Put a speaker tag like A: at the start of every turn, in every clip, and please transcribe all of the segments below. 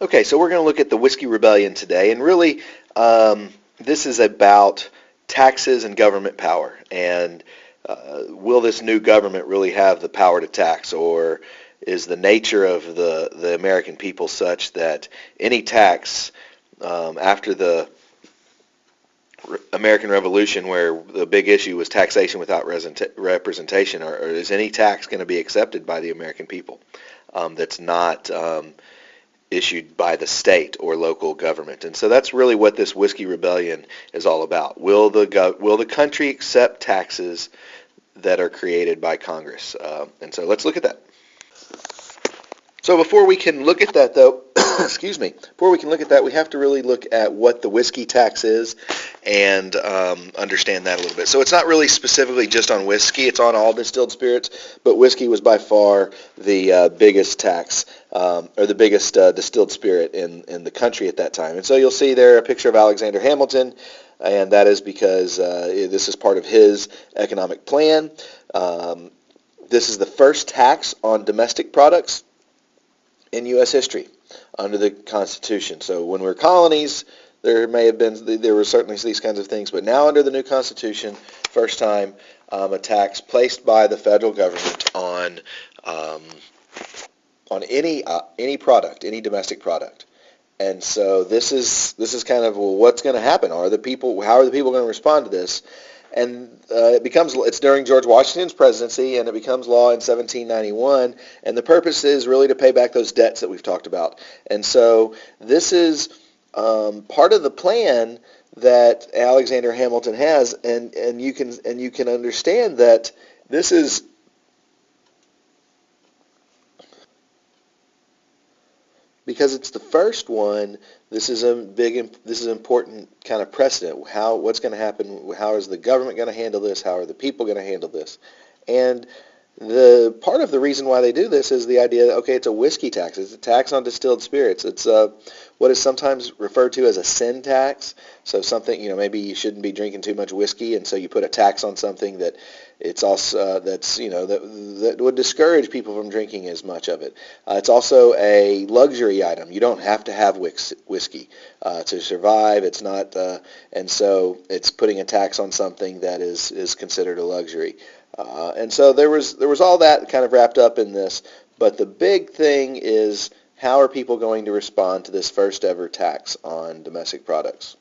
A: Okay, so we're going to look at the Whiskey Rebellion today, and really, this is about taxes and government power. And will this new government really have the power to tax, or is the nature of the American people such that any tax after the American Revolution, where the big issue was taxation without representation, or is any tax going to be accepted by the American people that's not issued by the state or local government? And so that's really what this Whiskey Rebellion is all about. Will the country accept taxes that are created by Congress? And so let's look at that. So before we can look at that, though, excuse me, before we can look at that, we have to really look at what the whiskey tax is and understand that a little bit. So it's not really specifically just on whiskey, it's on all distilled spirits, but whiskey was by far the biggest tax, or the biggest distilled spirit in the country at that time. And so you'll see there a picture of Alexander Hamilton, and that is because this is part of his economic plan. This is the first tax on domestic products in U.S. history under the Constitution. So when we're colonies, there were certainly these kinds of things, but now under the new Constitution, first time a tax placed by the federal government on any product, any domestic product. And so this is kind of, well, what's going to happen? How are the people going to respond to this? And it's during George Washington's presidency, and it becomes law in 1791, and the purpose is really to pay back those debts that we've talked about. And so this is part of the plan that Alexander Hamilton has, and you can understand that this is because it's the first one. This is an important kind of precedent. What's going to happen? How is the government going to handle this? How are the people going to handle this? And the part of the reason why they do this is the idea that, okay, it's a whiskey tax. It's a tax on distilled spirits. It's what is sometimes referred to as a sin tax. So something, maybe you shouldn't be drinking too much whiskey, and so you put a tax on something that it's also that would discourage people from drinking as much of it. It's also a luxury item. You don't have to have whiskey to survive. It's not, and so it's putting a tax on something that is considered a luxury. And so there was all that kind of wrapped up in this, but the big thing is, how are people going to respond to this first ever tax on domestic products?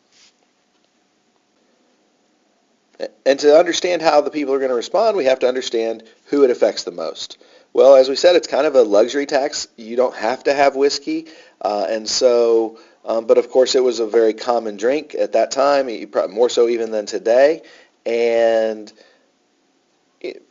A: And to understand how the people are going to respond, we have to understand who it affects the most. Well, as we said, it's kind of a luxury tax. You don't have to have whiskey, and so, but of course it was a very common drink at that time, more so even than today, and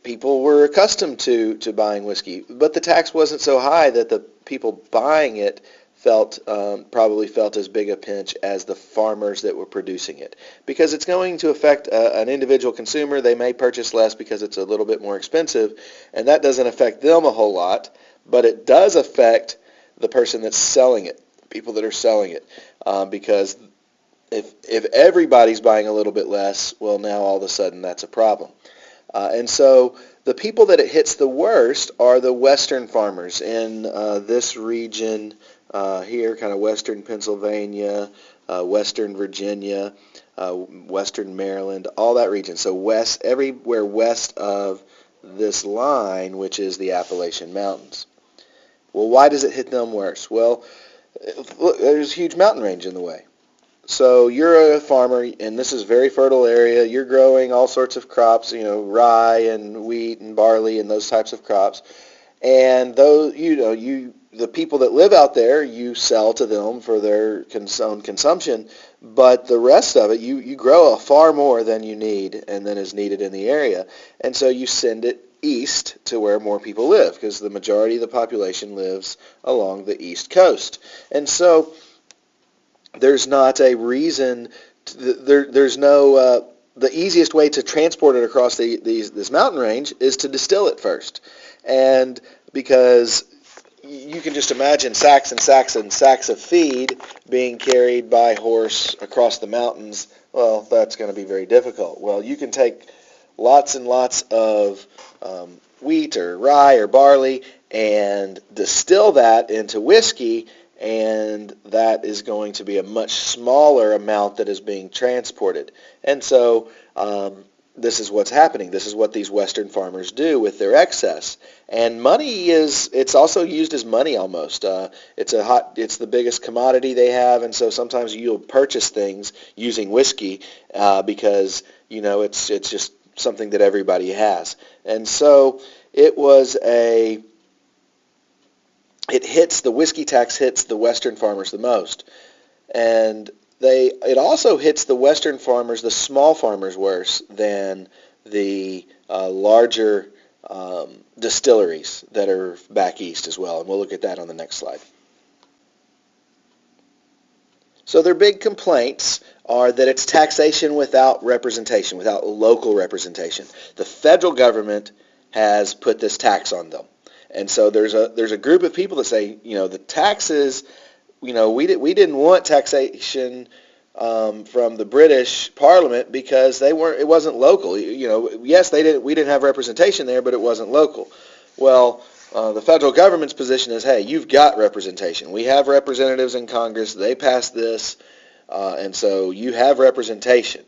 A: people were accustomed to buying whiskey, but the tax wasn't so high that the people buying it probably felt as big a pinch as the farmers that were producing it, because it's going to affect an individual consumer. They may purchase less because it's a little bit more expensive, and that doesn't affect them a whole lot, but it does affect the person that's selling it, people that are selling it, because if everybody's buying a little bit less, well, now all of a sudden that's a problem. And so the people that it hits the worst are the western farmers in this region here, kind of western Pennsylvania, western Virginia, western Maryland, all that region. So everywhere west of this line, which is the Appalachian Mountains. Well, why does it hit them worse? Well, look, there's a huge mountain range in the way. So you're a farmer, and this is a very fertile area. You're growing all sorts of crops, rye and wheat and barley and those types of crops. And those, the people that live out there, you sell to them for their own consumption. But the rest of it, you grow far more than you need and than is needed in the area. And so you send it east to where more people live, because the majority of the population lives along the east coast. And so there's not a reason, there's no, the easiest way to transport it across this mountain range is to distill it first. And because you can just imagine sacks and sacks and sacks of feed being carried by horse across the mountains, well, that's going to be very difficult. Well, you can take lots and lots of wheat or rye or barley and distill that into whiskey, and that is going to be a much smaller amount that is being transported. And so this is what's happening. This is what these Western farmers do with their excess. And money it's also used as money almost. It's the biggest commodity they have, and so sometimes you'll purchase things using whiskey because, it's just something that everybody has. And so the whiskey tax hits the Western farmers the most. And it also hits the Western farmers, the small farmers, worse than the larger distilleries that are back east as well. And we'll look at that on the next slide. So their big complaints are that it's taxation without representation, without local representation. The federal government has put this tax on them. And so there's a group of people that say, the taxes, we didn't want taxation from the British Parliament because it wasn't local. Yes, we didn't have representation there, but it wasn't local. Well, the federal government's position is, hey, you've got representation. We have representatives in Congress. They passed this, and so you have representation.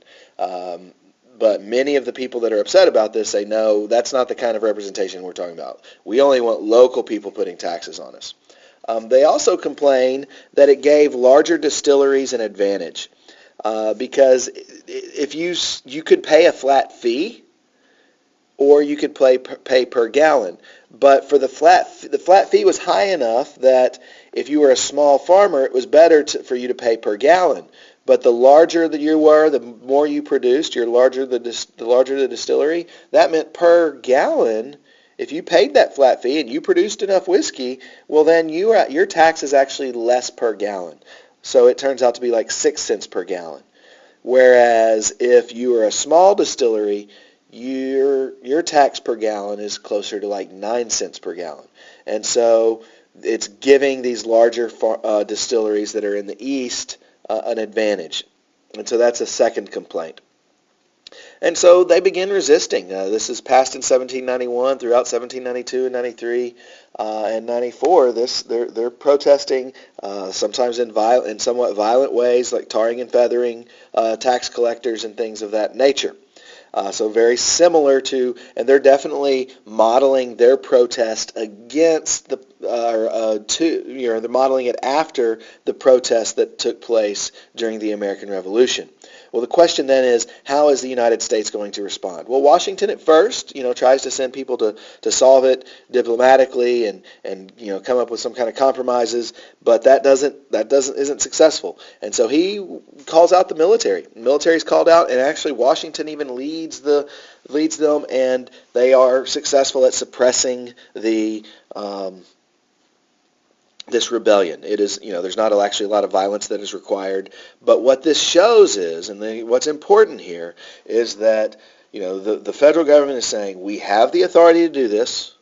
A: But many of the people that are upset about this say, no, that's not the kind of representation we're talking about. We only want local people putting taxes on us. They also complain that it gave larger distilleries an advantage because if you could pay a flat fee or you could pay per gallon. But for the flat fee was high enough that if you were a small farmer, it was better for you to pay per gallon. But the larger that you were, the more you produced, the larger the distillery. That meant per gallon, if you paid that flat fee and you produced enough whiskey, well then your tax is actually less per gallon. So it turns out to be like 6 cents per gallon. Whereas if you are a small distillery, your tax per gallon is closer to like 9 cents per gallon. And so it's giving these larger distilleries that are in the east an advantage. And so that's a second complaint. And so they begin resisting. This is passed in 1791, throughout 1792 and 93 and 94. They're protesting, sometimes in somewhat violent ways, like tarring and feathering tax collectors and things of that nature. So very similar to, and they're definitely modeling their protest against they're modeling it after the protest that took place during the American Revolution. Well, the question then is, how is the United States going to respond? Well, Washington at first, tries to send people to solve it diplomatically and come up with some kind of compromises, but that isn't successful. And so he calls out the military. The military's called out, and actually Washington even leads them, and they are successful at suppressing this rebellion. It is, there's not actually a lot of violence that is required, but what this shows is, and what's important here, is that, the federal government is saying, we have the authority to do this.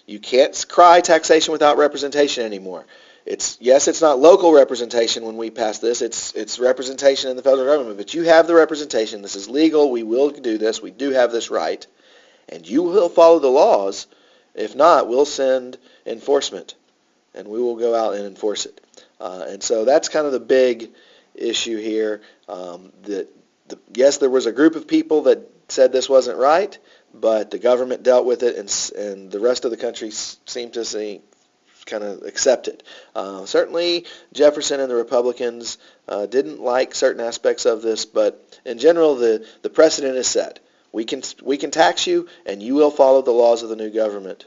A: You can't cry taxation without representation anymore. It's not local representation when we pass this, it's representation in the federal government, but you have the representation. This is legal. We will do this. We do have this right, and you will follow the laws. If not, we'll send enforcement, and we will go out and enforce it. And so that's kind of the big issue here. Yes, there was a group of people that said this wasn't right, but the government dealt with it, and the rest of the country seemed to kind of accept it. Certainly, Jefferson and the Republicans didn't like certain aspects of this, but in general, the precedent is set. We can tax you, and you will follow the laws of the new government.